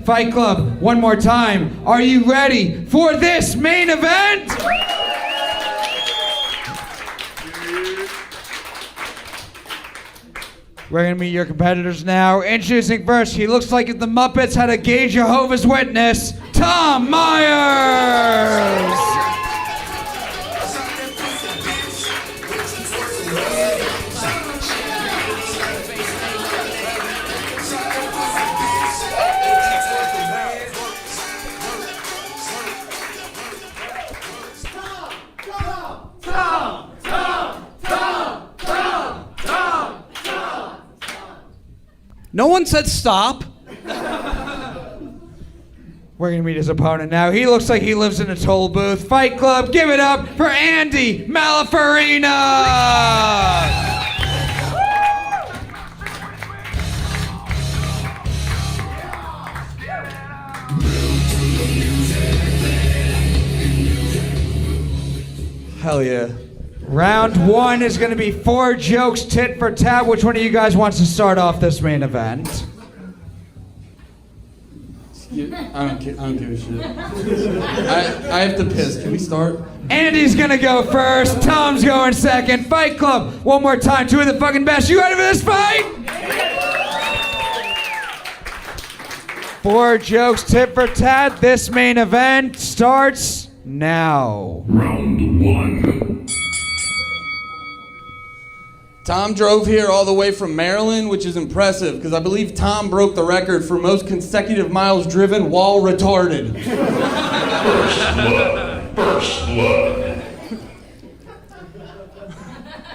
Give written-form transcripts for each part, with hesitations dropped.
Fight Club, one more time. Are you ready for this main event? We're going to meet your competitors now. Introducing first, he looks like if the Muppets had a gay Jehovah's Witness, Tom Myers! No one said stop. We're going to meet his opponent now. He looks like he lives in a toll booth. Fight Club, give it up for Andy Malafarina! Hell yeah. Round one is going to be 4 jokes tit for tat. Which one of you guys wants to start off this main event? I don't give a shit. I have to piss. Can we start? Andy's going to go first. Tom's going second. Fight Club, one more time. 2 of the fucking best. You ready for this fight? 4 jokes tit for tat. This main event starts now. Round 1. Tom drove here all the way from Maryland, which is impressive because I believe Tom broke the record for most consecutive miles driven while retarded. First blood.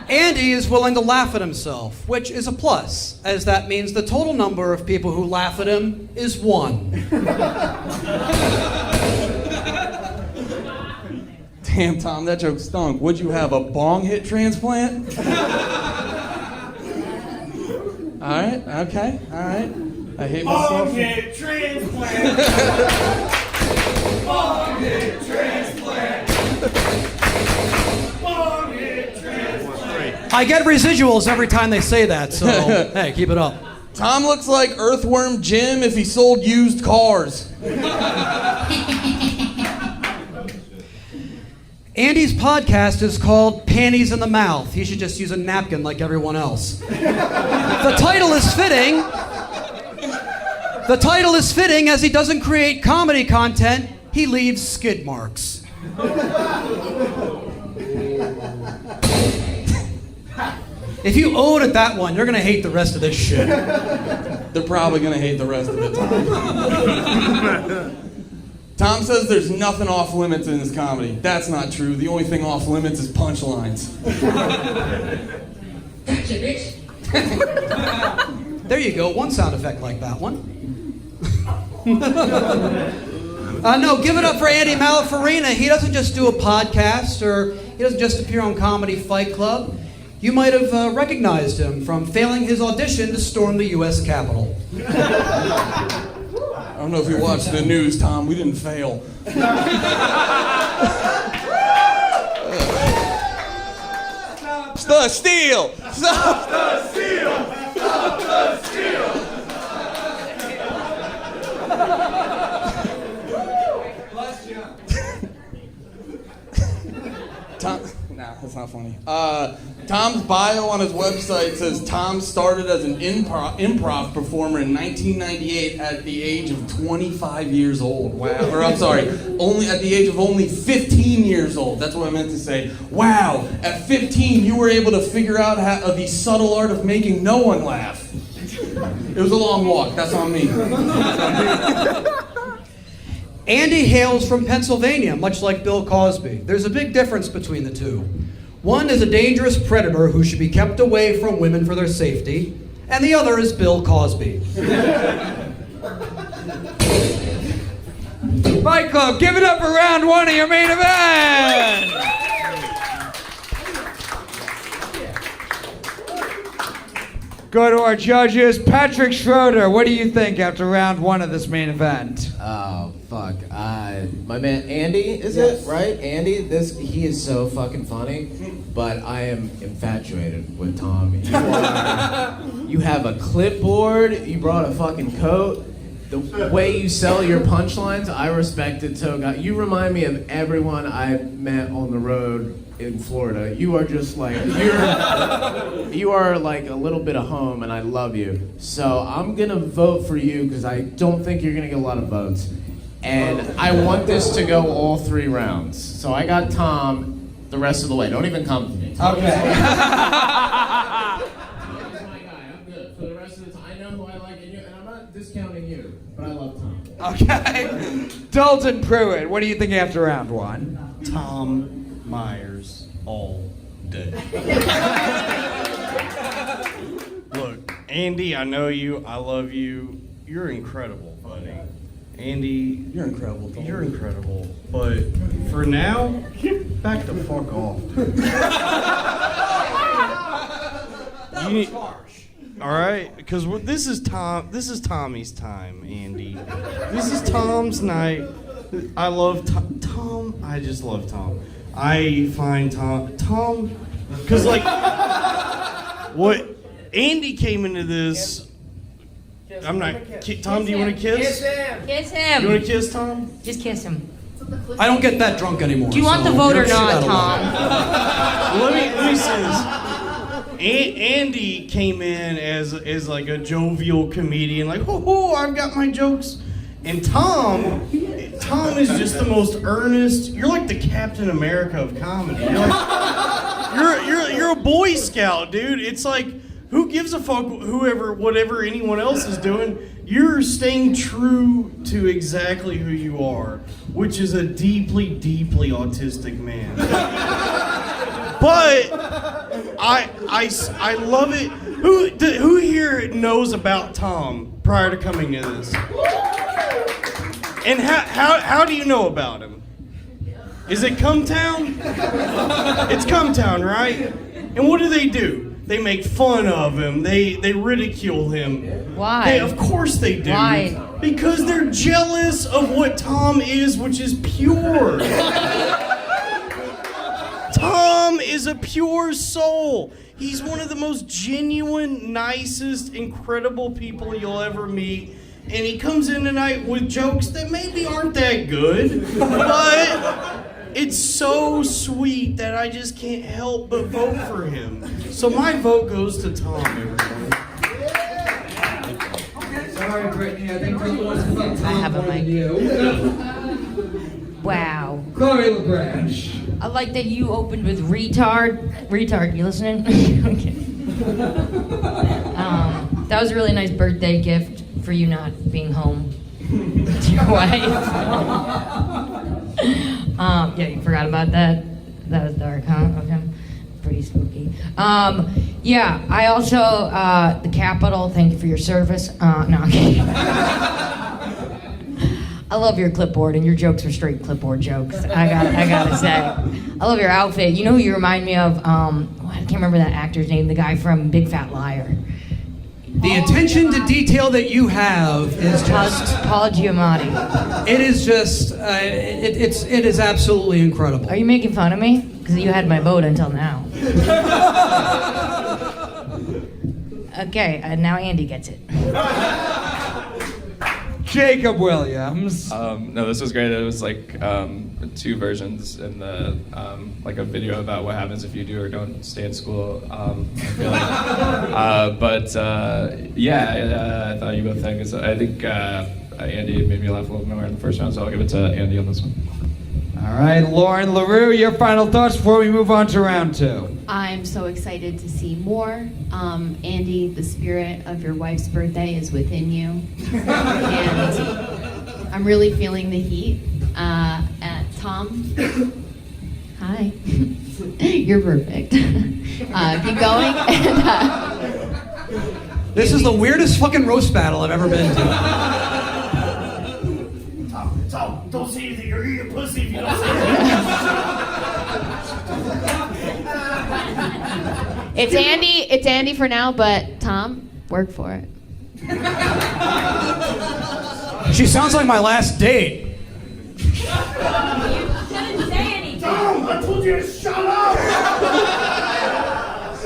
Andy is willing to laugh at himself, which is a plus, as that means the total number of people who laugh at him is 1. Damn, Tom, that joke stunk. Would you have a bong hit transplant? All right, okay, all right. I hate myself. Bong hit transplant. Bong hit transplant. Bong hit transplant. I get residuals every time they say that, so hey, keep it up. Tom looks like Earthworm Jim if he sold used cars. Andy's podcast is called Panties in the Mouth. He should just use a napkin like everyone else. The title is fitting. The title is fitting as he doesn't create comedy content, he leaves skid marks. If you owed at that one, you're gonna hate the rest of this shit. They're probably gonna hate the rest of it, Tom. Tom says there's nothing off limits in his comedy. That's not true. The only thing off limits is punchlines. Gotcha, bitch. There you go, one sound effect like that one. No, give it up for Andy Malafarina. He doesn't just do a podcast, or he doesn't just appear on Comedy Fight Club. You might have recognized him from failing his audition to storm the U.S. Capitol. I don't know if you watched the news, Tom. We didn't fail. Stop the steal! Stop the steal! Stop the steal! Tom, nah, that's not funny. Tom's bio on his website says Tom started as an improv performer in 1998 at the age of 25 years old. Wow. Or I'm sorry, only at the age of only 15 years old. That's what I meant to say. Wow. At 15, you were able to figure out the subtle art of making no one laugh. It was a long walk. That's on me. Andy hails from Pennsylvania, much like Bill Cosby. There's a big difference between the two. One is a dangerous predator who should be kept away from women for their safety, and the other is Bill Cosby. Fight Club, give it up for round 1 of your main event! Go to our judges. Patrick Schroeder, what do you think after round 1 of this main event? Oh, fuck. My man Andy, is Yes. it? Right? Andy, he is so fucking funny, but I am infatuated with Tom. You have a clipboard, you brought a fucking coat, The way you sell your punchlines, I respect it so God. You remind me of everyone I met on the road in Florida. You are just like you are like a little bit of home, and I love you. So I'm gonna vote for you because I don't think you're gonna get a lot of votes, and I want this to go all 3 rounds. So I got Tom the rest of the way. Don't even come to me. Okay. For the rest of the time, I know who I like in you, and I'm not discounting you, but I love Tom. Okay. Dalton Pruitt, what do you think after round 1? Tom Myers all day. Look, Andy, I know you. I love you. You're incredible, buddy. Andy, You're incredible, Dalton. you're incredible. But for now, back the fuck off. You need- all right, because this is Tommy's time, Andy. This is Tom's night. I love Tom. I just love Tom. I find Tom, because like, what Andy came into this. I'm not. Tom, do you want to kiss? Kiss You him. want to kiss Tom? Just kiss him. I don't get that drunk anymore. Do you want the so vote you're or shit not, out of luck. Tom? Let me say this. Andy came in as like a jovial comedian, like, oh, I've got my jokes. And Tom is just the most earnest. You're like the Captain America of comedy. You're a Boy Scout, dude. It's like, who gives a fuck whatever anyone else is doing? You're staying true to exactly who you are, which is a deeply, deeply autistic man. But I love it. Who here knows about Tom prior to coming to this? And how do you know about him? Is it Cumtown? It's Cumtown, right? And what do? They make fun of him. They ridicule him. Why? Of course they do. Why? Because they're jealous of what Tom is, which is pure. Tom is a pure soul. He's one of the most genuine, nicest, incredible people you'll ever meet. And he comes in tonight with jokes that maybe aren't that good, but it's so sweet that I just can't help but vote for him. So my vote goes to Tom, everyone. Sorry, Brittany, I think Dalton wants to vote Tom have a more than mic. you. Wow. Chloe Labranche. I like that you opened with retard. Retard, you listening? Okay. That was a really nice birthday gift for you not being home to your wife. Yeah, you forgot about that. That was dark, huh? Okay. Pretty spooky. Yeah, I also, the Capitol, thank you for your service. No, I'm kidding. I love your clipboard, and your jokes are straight clipboard jokes. I gotta say, I love your outfit. You know who you remind me of? I can't remember that actor's name. The guy from Big Fat Liar. The attention to detail that you have is just. Paul Giamatti. It is just. It is absolutely incredible. Are you making fun of me? Because you had my vote until now. Okay, and now Andy gets it. Jacob Williams. No, this was great. It was like 2 versions in the like a video about what happens if you do or don't stay in school. I feel like, I thought you both had. I think Andy made me laugh a little more in the first round, so I'll give it to Andy on this one. All right, Lauren Leroux, your final thoughts before we move on to round 2. I'm so excited to see more. Andy, the spirit of your wife's birthday is within you. And I'm really feeling the heat. Tom, hi. You're perfect. Keep going. This is the weirdest fucking roast battle I've ever been to. Tom, don't say anything. You're eating pussy if you don't say anything. It's Andy for now, but Tom, work for it. She sounds like my last date. You shouldn't say anything. Tom, I told you to shut up.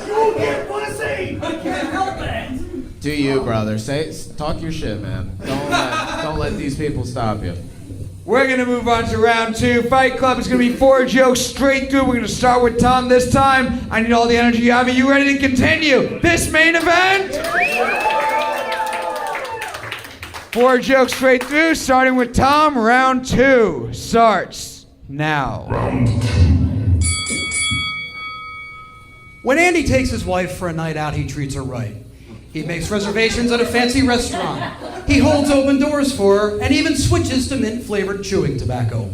You get pussy. I can't help it. Do you, brother? Talk your shit, man. Don't let these people stop you. We're going to move on to round 2. Fight Club is going to be 4 jokes straight through. We're going to start with Tom this time. I need all the energy you have. Are you ready to continue this main event? 4 jokes straight through, starting with Tom. Round 2 starts now. When Andy takes his wife for a night out, he treats her right. He makes reservations at a fancy restaurant. He holds open doors for her and even switches to mint-flavored chewing tobacco.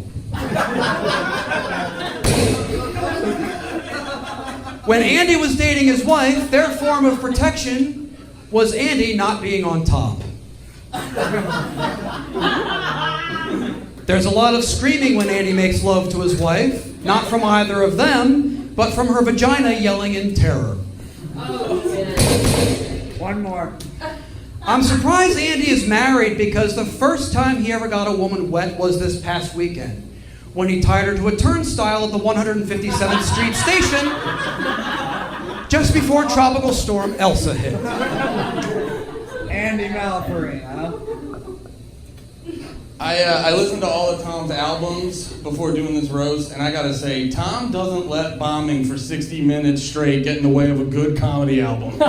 When Andy was dating his wife, their form of protection was Andy not being on top. There's a lot of screaming when Andy makes love to his wife, not from either of them, but from her vagina yelling in terror. One more. I'm surprised Andy is married because the first time he ever got a woman wet was this past weekend, when he tied her to a turnstile at the 157th Street station just before Tropical Storm Elsa hit. Andy Malafarina. I listened to all of Tom's albums before doing this roast, and I gotta say, Tom doesn't let bombing for 60 minutes straight get in the way of a good comedy album.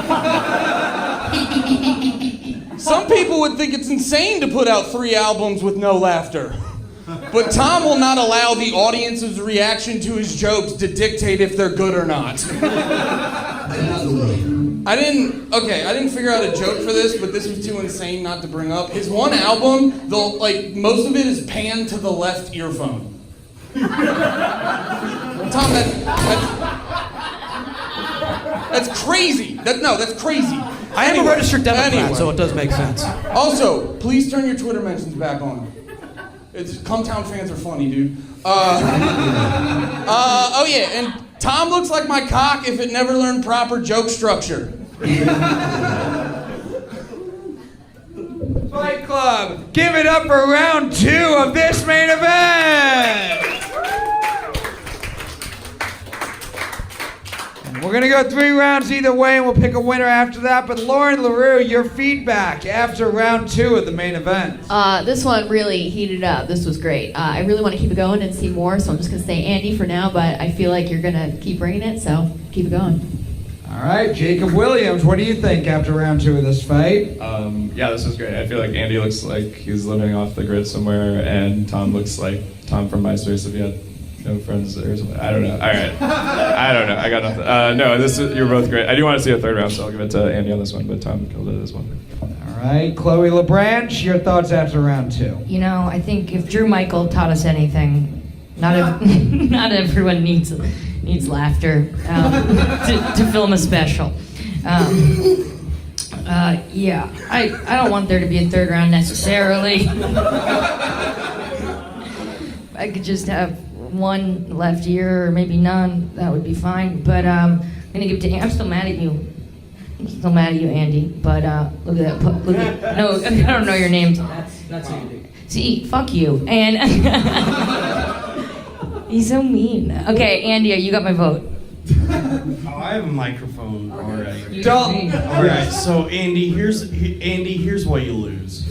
Some people would think it's insane to put out 3 albums with no laughter. But Tom will not allow the audience's reaction to his jokes to dictate if they're good or not. I didn't figure out a joke for this, but this was too insane not to bring up. His one album, most of it is panned to the left earphone. Tom, that's crazy. That's crazy. I am a registered Democrat, so it does make sense. Also, please turn your Twitter mentions back on. Cumtown fans are funny, dude. Oh yeah, and Tom looks like my cock if it never learned proper joke structure. Fight Club, give it up for round 2 of this main event. We're going to go 3 rounds either way, and we'll pick a winner after that. But Lauren Leroux, your feedback after round 2 of the main event. This one really heated up. This was great. I really want to keep it going and see more, so I'm just going to say Andy for now, but I feel like you're going to keep bringing it, so keep it going. All right, Jacob Williams, what do you think after round 2 of this fight? Yeah, this was great. I feel like Andy looks like he's living off the grid somewhere, and Tom looks like Tom from MySpace if he had no friends or something. I don't know. All right. I don't know. I got nothing. No, you're both great. I do want to see a 3rd round, so I'll give it to Andy on this one, but Tom killed it this one. All right, Chloe Labranche, your thoughts after round 2? You know, I think if Drew Michael taught us anything, not everyone needs laughter to film a special. Yeah, I don't want there to be a 3rd round necessarily. I could just have one left ear or maybe none, that would be fine. But I'm gonna give it to. I'm still mad at you. I'm still mad at you, Andy. But look at that. Look at no. I don't know your name. That's Andy. See, fuck you. And he's so mean. Okay, Andy, you got my vote. Oh, I have a microphone. All right. Dalton. All right. So Andy, here's why you lose.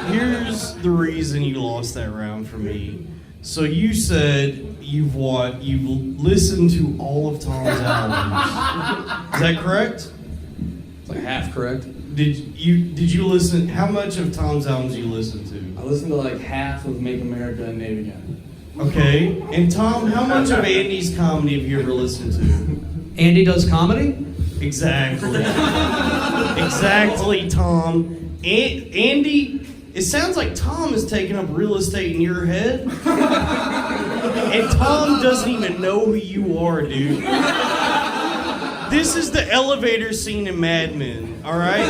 Here's the reason you lost that round for me. So you said you've listened to all of Tom's albums. Is that correct? It's like half correct. Did you listen? How much of Tom's albums you listened to? I listened to like half of Make America a Name Again. Okay. And Tom, how much of Andy's comedy have you ever listened to? Andy does comedy? Exactly. Exactly, Tom. Andy, it sounds like Tom is taking up real estate in your head. And Tom doesn't even know who you are, dude. This is the elevator scene in Mad Men, all right?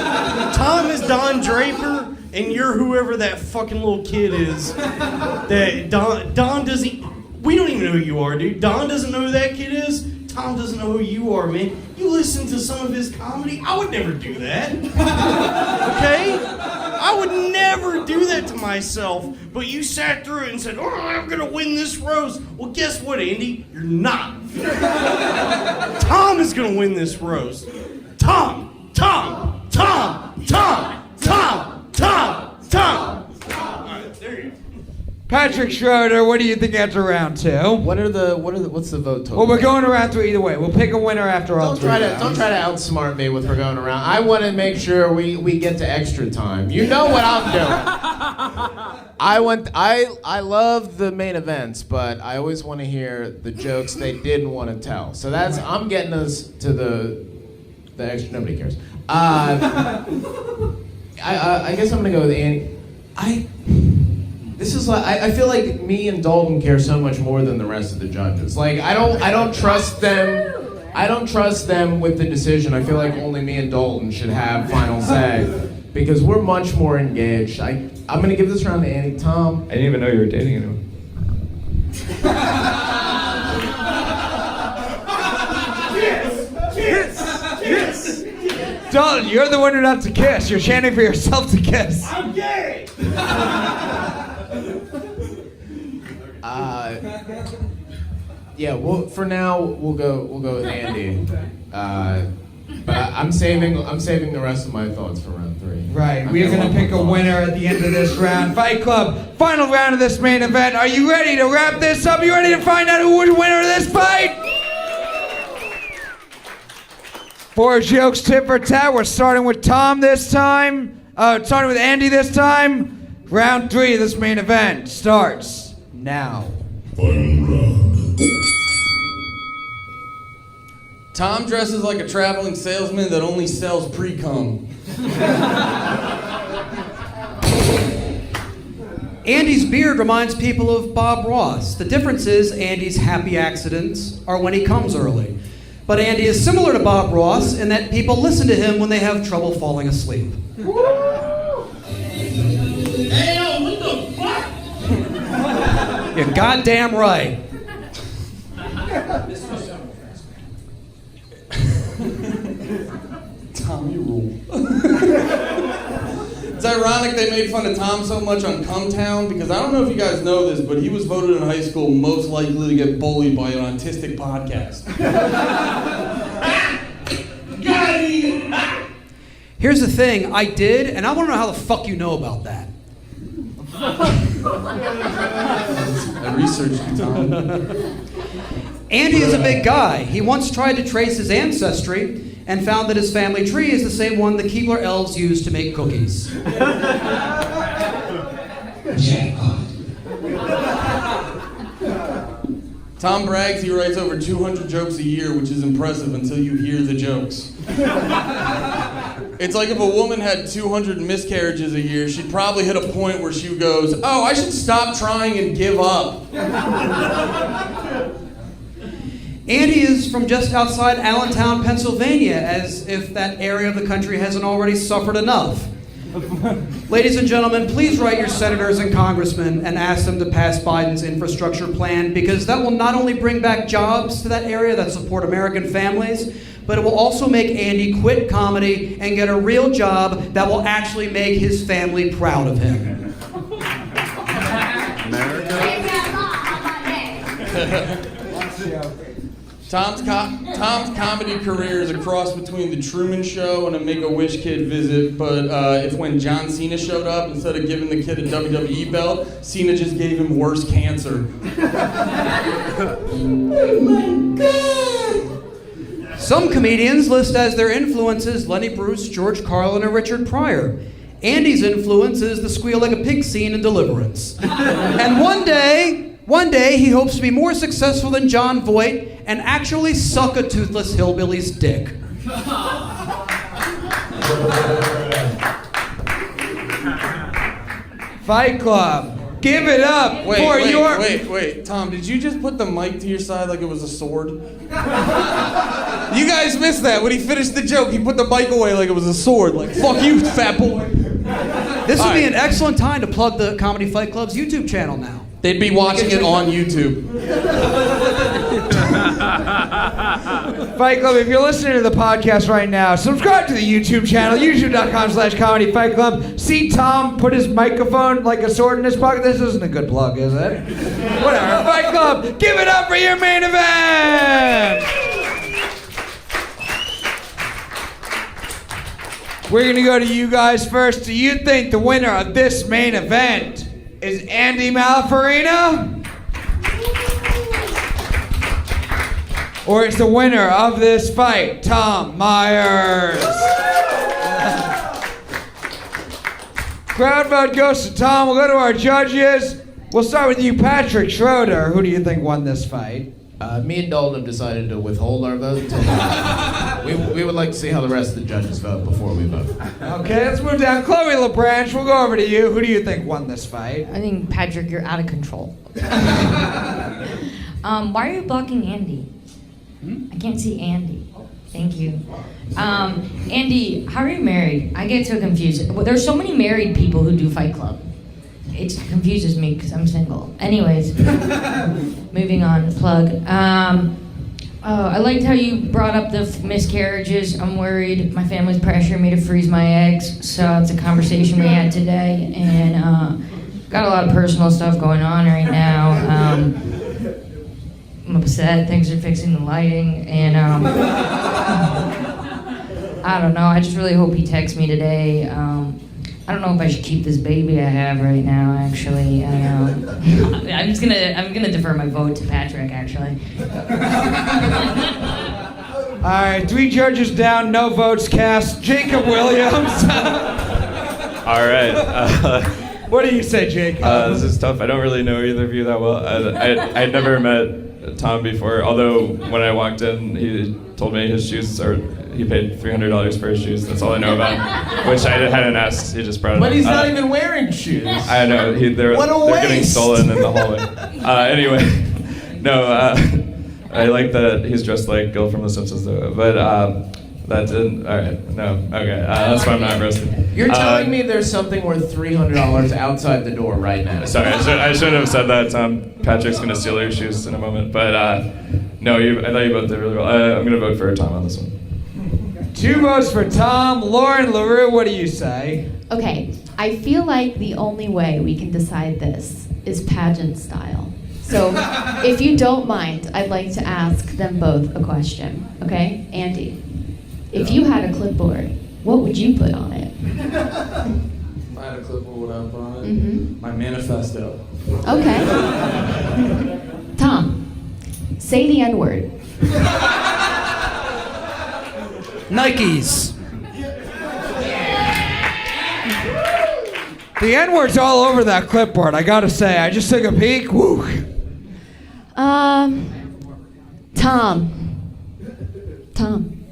Tom is Don Draper, and you're whoever that fucking little kid is. That Don doesn't... We don't even know who you are, dude. Don doesn't know who that kid is. Tom doesn't know who you are, man. You listen to some of his comedy. I would never do that. Okay? I would never do that to myself. But you sat through it and said, "Oh, I'm gonna win this roast." Well, guess what, Andy? You're not. Tom is gonna win this roast. Tom! Patrick Schroeder, what do you think after round two? What's the vote total? Well, we're going around three either way. We'll pick a winner after all three rounds. Don't try to outsmart me with we're going around. I want to make sure we get to extra time. You know what I'm doing. I love the main events, but I always want to hear the jokes they didn't want to tell. So I'm getting us to the extra. Nobody cares. I guess I'm gonna go with Andy. This is like I feel like me and Dalton care so much more than the rest of the judges. Like I don't trust them. I don't trust them with the decision. I feel like only me and Dalton should have final say because we're much more engaged. I'm gonna give this round to Andy. Tom. I didn't even know you were dating anyone. Dalton, you're the one who not to kiss. You're chanting for yourself to kiss. I'm gay. Yeah. Well, for now we'll go with Andy. But I'm saving the rest of my thoughts for round three. Right, we're going to pick a winner at the end of this round. Fight Club, final round of this main event. Are you ready to wrap this up? You ready to find out who was the winner of this fight? 4 jokes, tit for tat. We're starting with Tom this time. Starting with Andy this time. Round 3 of this main event starts now. Final round. Tom dresses like a traveling salesman that only sells pre-cum. Andy's beard reminds people of Bob Ross. The difference is Andy's happy accidents are when he comes early. But Andy is similar to Bob Ross in that people listen to him when they have trouble falling asleep. Hey, yo, what the fuck? You're goddamn right. Tom, you rule. It's ironic they made fun of Tom so much on Cum Town because I don't know if you guys know this, but he was voted in high school most likely to get bullied by an autistic podcast. Here's the thing, I did, and I want to know how the fuck you know about that. I researched you, Tom. Andy is a big guy. He once tried to trace his ancestry and found that his family tree is the same one the Keebler elves used to make cookies. Tom brags he writes over 200 jokes a year, which is impressive until you hear the jokes. It's like if a woman had 200 miscarriages a year, she'd probably hit a point where she goes, "Oh, I should stop trying and give up." Andy is from just outside Allentown, Pennsylvania, as if that area of the country hasn't already suffered enough. Ladies and gentlemen, please write your senators and congressmen and ask them to pass Biden's infrastructure plan because that will not only bring back jobs to that area that support American families, but it will also make Andy quit comedy and get a real job that will actually make his family proud of him. Tom's comedy career is a cross between the Truman Show and a Make-A-Wish kid visit, but if when John Cena showed up, instead of giving the kid a WWE belt, Cena just gave him worse cancer. Oh my God! Some comedians list as their influences Lenny Bruce, George Carlin, and Richard Pryor. Andy's influence is the squeal like a pig scene in Deliverance. And one day he hopes to be more successful than John Voight and actually suck a toothless hillbilly's dick. Fight Club, give it up for your... Wait. Tom, did you just put the mic to your side like it was a sword? You guys missed that. When he finished the joke, he put the mic away like it was a sword. Like, fuck you, fat boy. This would be an excellent time to plug the Comedy Fight Club's YouTube channel now. They'd be watching it on YouTube. Fight Club, if you're listening to the podcast right now, subscribe to the YouTube channel, youtube.com/Comedy Fight Club. See Tom put his microphone like a sword in his pocket. This isn't a good plug, is it? Whatever. Fight Club, give it up for your main event! We're gonna go to you guys first. Do you think the winner of this main event is Andy Malafarina? Or is the winner of this fight Tom Myers? Crowd vote goes to Tom. We'll go to our judges. We'll start with you, Patrick Schroeder. Who do you think won this fight? Me and Dalton have decided to withhold our vote until we would like to see how the rest of the judges vote before we vote. Okay, let's move down. Chloe Labranche, we'll go over to you. Who do you think won this fight? I think, Patrick, you're out of control. Why are you blocking Andy? I can't see Andy. Thank you. Andy, how are you married? I get so confused. Well, there's so many married people who do Fight Club. It confuses me because I'm single. Anyways, moving on. Plug. I liked how you brought up the miscarriages. I'm worried. My family's pressuring me to freeze my eggs, so it's a conversation we had today, and got a lot of personal stuff going on right now. I'm upset. Things are fixing the lighting, and I don't know. I just really hope he texts me today. I don't know if I should keep this baby I have right now. Actually, I'm gonna defer my vote to Patrick. Actually. All right, 3 judges down, no votes cast. Jacob Williams. All right. What do you say, Jacob? This is tough. I don't really know either of you that well. I'd never met Tom before, although when I walked in, he told me his shoes he paid $300 for his shoes. That's all I know about him, which I hadn't asked. He just brought it up. But he's not even wearing shoes. I know. They're getting stolen in the hallway. Anyway, no, I like that he's dressed like Gil from The Simpsons, though. But that didn't. All right. No. Okay. That's why I'm not roasted. You're telling me there's something worth $300 outside the door right now. Sorry, I shouldn't have said that. Patrick's going to steal your shoes in a moment. But no, I thought you both did really well. I'm going to vote for Tom on this one. 2 votes for Tom. Lauren Leroux, what do you say? Okay, I feel like the only way we can decide this is pageant style. So, if you don't mind, I'd like to ask them both a question. Okay, Andy, if you had a clipboard, what would you put on it? If I had a clipboard, what would I put on it? Mm-hmm. My manifesto. Okay. Tom, say the N-word. Nikes. The N-word's all over that clipboard, I gotta say. I just took a peek. Woo. Tom.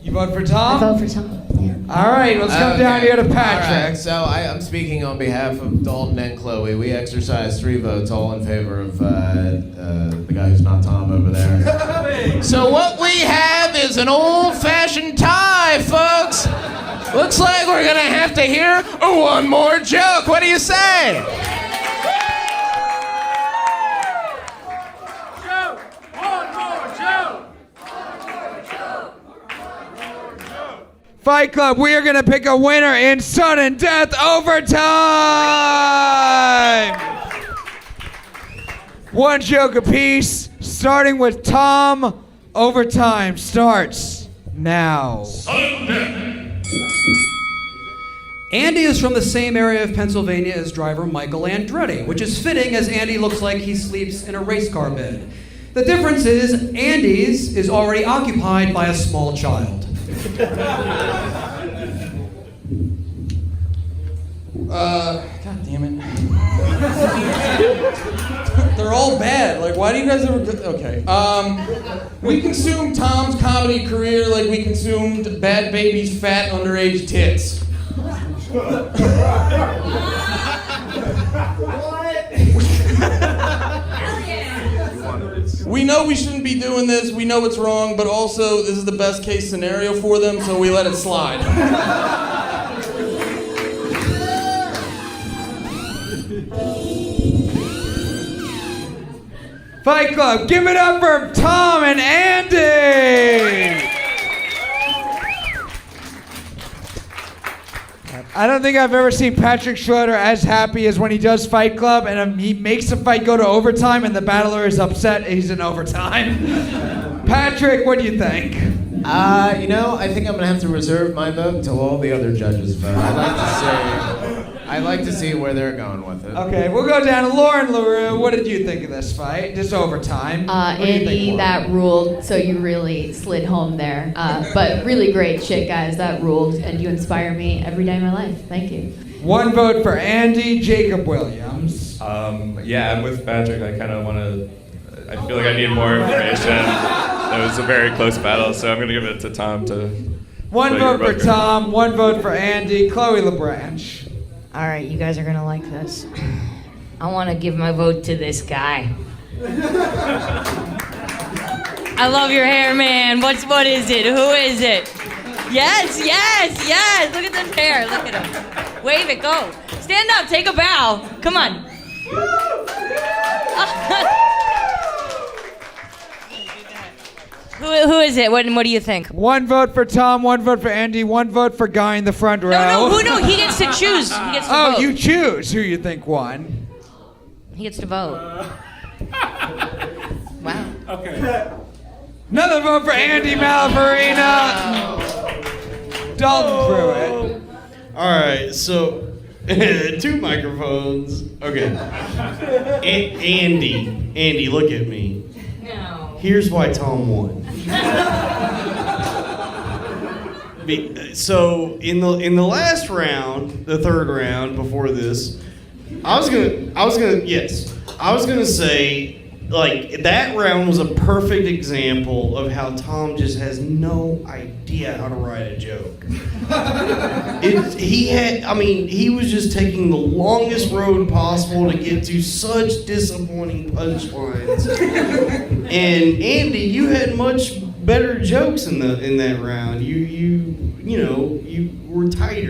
You vote for Tom? I vote for Tom. Yeah. All right, let's come down here to Patrick. All right, so I'm speaking on behalf of Dalton and Chloe. We exercised 3 votes, all in favor of the guy who's not Tom over there. So what we have is an old-fashioned tie, folks. Looks like we're gonna have to hear one more joke. What do you say? Fight Club, we are going to pick a winner in sudden death overtime. 1 joke apiece, starting with Tom. Overtime starts now. Andy is from the same area of Pennsylvania as driver Michael Andretti, which is fitting as Andy looks like he sleeps in a race car bed. The difference is Andy's is already occupied by a small child. God damn it. They're all bad. Like, why do you guys ever... Okay. We consumed Tom's comedy career like we consumed Bad Baby's fat underage tits. We know we shouldn't be doing this, we know it's wrong, but also this is the best case scenario for them, so we let it slide. Fight Club, give it up for Tom and Andy! I don't think I've ever seen Patrick Schroeder as happy as when he does Fight Club and he makes the fight go to overtime and the battler is upset he's in overtime. Patrick, what do you think? I think I'm gonna have to reserve my vote until all the other judges vote. I'd like to see where they're going with it. Okay, we'll go down to Lauren Leroux. What did you think of this fight? Just overtime. What do you think, Andy, Lauren? that ruled. So you really slid home there. But really great shit, guys. That ruled, and you inspire me every day of my life. Thank you. One vote for Andy, Jacob Williams. Yeah, I'm with Patrick. I kind of want to. I feel like I need more information. It was a very close battle, so I'm gonna give it to Tom to. One vote for Tom, one vote for Andy. Chloe Labranche. All right, you guys are gonna like this. I want to give my vote to this guy. I love your hair, man. What is it? Who is it? Yes. Look at this hair. Look at him. Wave it. Go. Stand up. Take a bow. Come on. Who is it? What do you think? One vote for Tom, one vote for Andy, one vote for Guy in the front row. No. He gets to choose. He gets to vote. Oh, you choose who you think won. He gets to vote. Wow. Okay. Another vote for Andy Malafarina. Dalton Pruitt. All right, so 2 microphones. Okay. Andy, look at me. No. Here's why Tom won. So in the last round, the third round before this, I was gonna say, like, that round was a perfect example of how Tom just has no idea how to write a joke. He was just taking the longest road possible to get to such disappointing punchlines. And Andy, you had much better jokes in that round. You were tight.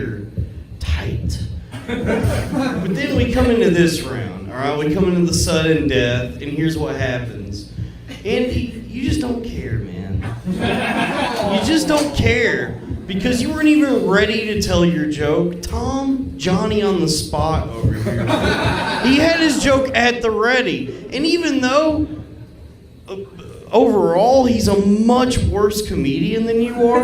But then we come into this round, all right? We come into the sudden death, and here's what happens. Andy, you just don't care, man. You just don't care, because you weren't even ready to tell your joke. Tom, Johnny on the spot over here. He had his joke at the ready. And even though, overall, he's a much worse comedian than you are,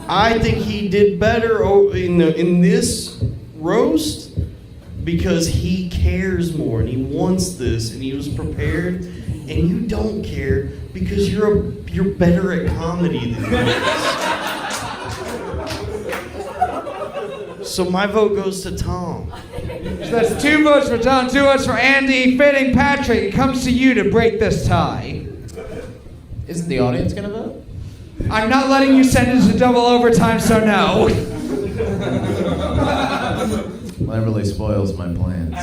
I think he did better in this roast because he cares more and he wants this and he was prepared, and you don't care because you're better at comedy than he is. So my vote goes to Tom. So that's 2 votes for Tom, 2 votes for Andy. Fitting Patrick, it comes to you to break this tie. Isn't the audience gonna vote? I'm not letting you send it to double overtime, so no. Well, that really spoils my plans.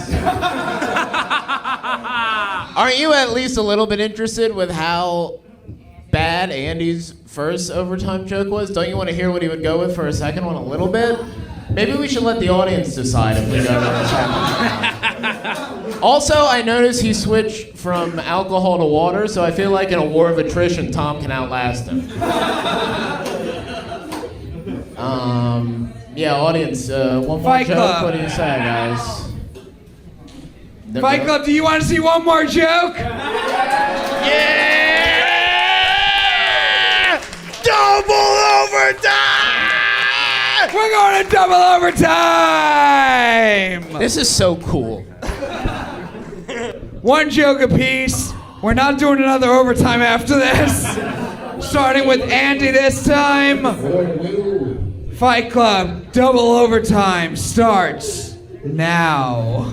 Aren't you at least a little bit interested with how bad Andy's first overtime joke was? Don't you want to hear what he would go with for a second one a little bit? Maybe we should let the audience decide if we go to the second. Also, I noticed he switched from alcohol to water, so I feel like in a war of attrition, Tom can outlast him. Yeah, audience, one more Fight joke. Club. What do you say, guys? Fight Club, do you want to see one more joke? Yeah! Double overtime! We're going to double overtime! This is so cool. 1 joke apiece. We're not doing another overtime after this. Starting with Andy this time. Fight Club, double overtime starts now.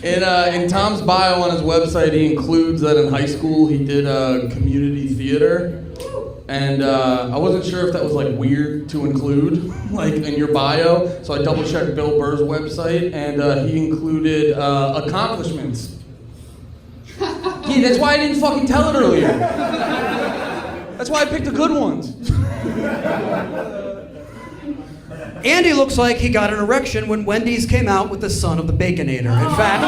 In Tom's bio on his website, he includes that in high school he did community theater. And I wasn't sure if that was like weird to include, like in your bio. So I double checked Bill Burr's website, and he included accomplishments. Yeah, that's why I didn't fucking tell it earlier. That's why I picked the good ones. Andy looks like he got an erection when Wendy's came out with the son of the Baconator. In fact,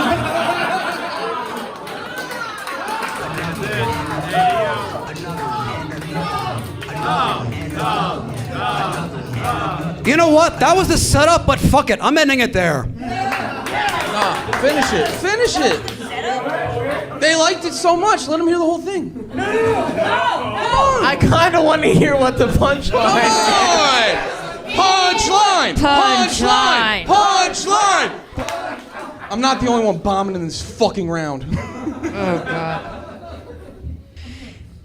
you know what? That was the setup, but fuck it. I'm ending it there. Nah, finish it. Finish it. They liked it so much. Let them hear the whole thing. No. I kind of want to hear what the punchline is. Punchline! Punchline! Punchline! I'm not the only one bombing in this fucking round. Oh, God.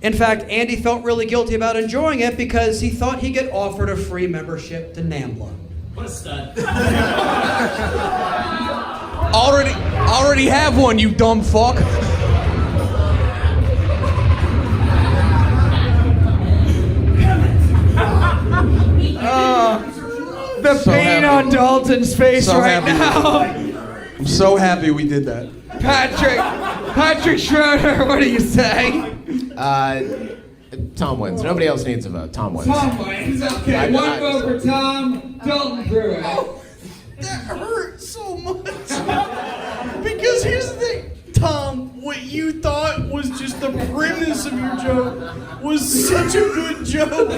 In fact, Andy felt really guilty about enjoying it because he thought he'd get offered a free membership to NAMBLA. What a stud. Already have one, you dumb fuck. The So pain happy. on Dalton's face So right happy. now. I'm so happy we did that. Patrick Schroeder, what do you say? Tom wins. Nobody else needs a vote. Tom wins. Tom wins. Okay, one vote for Tom. Dalton Pruitt. That hurt so much. Because here's the thing, Tom, what you thought was just the premise of your joke was such a good joke.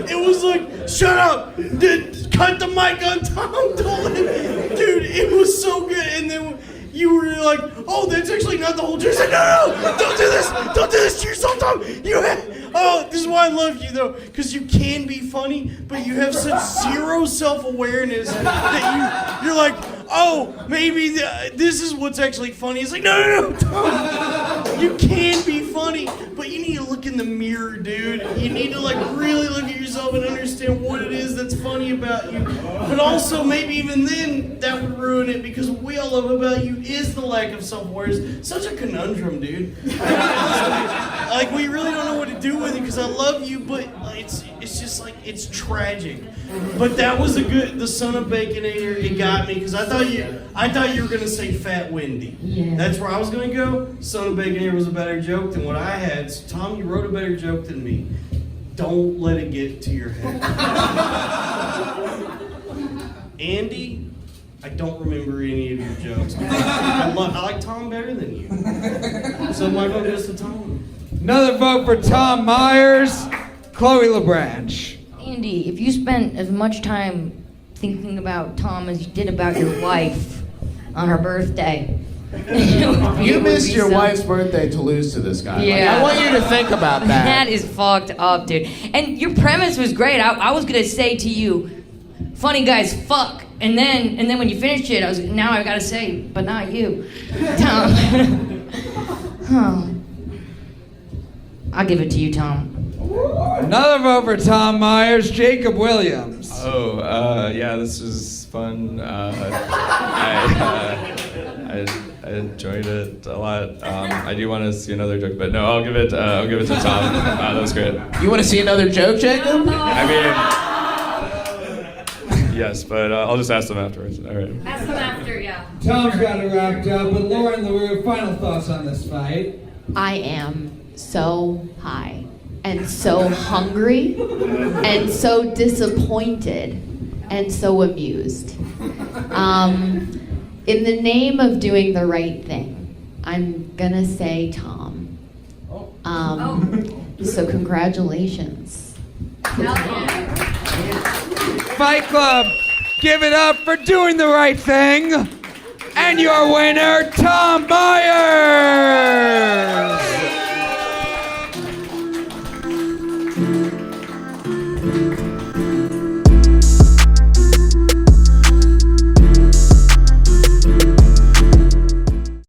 It was like, shut up, cut the mic on Tom Dolan. Dude, it was so good. And then you were like, oh, that's actually not the whole truth. I said, no, don't do this to yourself, Tom. This is why I love you, though, because you can be funny, but you have such zero self-awareness that you're like, oh, maybe this is what's actually funny. It's like, no, Tom. You can be funny, but you need to look in the mirror, dude. You need to, like, really look at yourself and understand what it is that's funny about you. But also, maybe even then, that would ruin it, because what we all love about you is the lack of self-awareness. Such a conundrum, dude. Like, we really don't know what to do with it, because I love you, but it's just like, it's tragic. But that was the son of Baconator. It got me, because I thought you were gonna say Fat Wendy. Yeah. That's where I was gonna go. Son of Baconator was a better joke than what I had. So Tom, you wrote a better joke than me. Don't let it get to your head. Andy, I don't remember any of your jokes. I like Tom better than you. So my vote goes to Tom. Another vote for Tom Myers. Chloe Labranche. Andy, if you spent as much time thinking about Tom as you did about your wife on her birthday, You missed your wife's birthday to lose to this guy. Yeah. Like, I want you to think about that. That is fucked up, dude. And your premise was great. I was gonna say to you, funny guys fuck. And then when you finished it, now I gotta say, but not you. Tom. Oh. I'll give it to you, Tom. Another vote for Tom Myers. Jacob Williams. Yeah, this was fun. I enjoyed it a lot. I do want to see another joke, but no, I'll give it to Tom. That was great. You want to see another joke, Jacob? I mean, yes, but I'll just ask them afterwards. All right. Ask them after, yeah. Tom's got it wrapped up, but Lauren Leroux, final thoughts on this fight. I am so high and so hungry and so disappointed and so amused. In the name of doing the right thing, I'm gonna say Tom. So congratulations. Fight Club, give it up for doing the right thing. And your winner, Tom Myers.